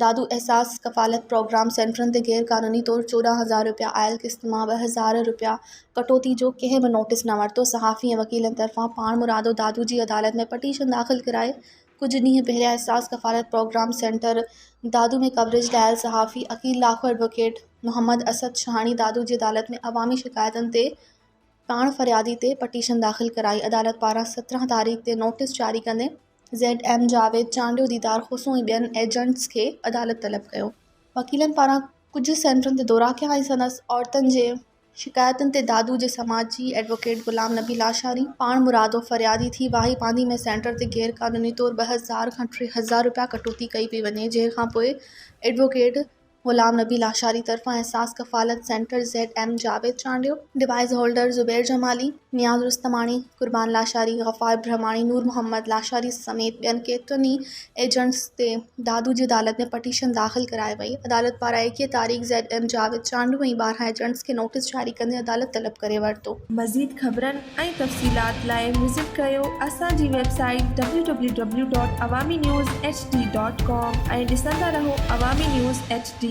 दादू एहसास कफ़ालत प्रोग्राम सेंटरनि ते गैर क़ानूनी तौर 14,000 रुपया आयल क़िस्त मां 2,000 रुपया कटौती जो कंहिं बि नोटिस न वरितो। सहाफ़ी ऐं वकीलनि तरफ़ां पाण मुरादो दादू जी अदालत में पटीशन दाख़िल कराए कुछ ॾींहं पहिरियां एहसास कफ़ालत प्रोग्राम सेंटर दादू में कवरेज लायल सहाफ़ी अकील लाखो एडवोकेट मोहम्मद असद शहानी दादू जी अदालत में अवामी शिकायतुनि ते पाण फ़रियादी ते पटीशन दाख़िल कराई। अदालत पारां 17 तारीख़ ते नोटिस जारी कंदे ZM जावेद चांडियो दीदार खुसू ऐं ॿियनि एजेंट्स खे अदालत तलब कयो। वकीलनि पारां कुझु सेंटरनि ते दौरा कया ऐं संदसि औरतुनि जे शिकायतुनि ते दादू जे समाजी एडवोकेट ग़ुलाम नबी लाशारी पाण मुरादो फ़रियादी थी वाही पांदी में सेंटर ते गैर क़ानूनी तौर 2,000 खां 3,000 रुपया कटौती कई पई वञे, जंहिंखां पोइ एडवोकेट ग़ुलाम नबी लाशारी तरफ़ां Ehsaas Kafalat centre ZM Javed Chandio, device holder Zubair Jamali, Niaz Rustamani, Qurban Lashari, Ghaffar Brahmani, नूर मोहम्मद लाशारी समेत ॿियनि केतिरनि ई एजेंट्स ते दादू जी अदालत में पटीशन दाख़िल कराए वई। अदालत पारां 21 तारीख़ ZM जावेद चांडियो ऐं 12 एजेंट्स खे नोटिस जारी कंदे अदालत तलब करे वरितो। मज़ीद ख़बरनि ऐं तफ़सीलात लाइ विज़िट कयो असांजी वेबसाइट www.awamiNewsHD.com ऐं ॾिसंदा रहो अवामी न्यूज़ HD।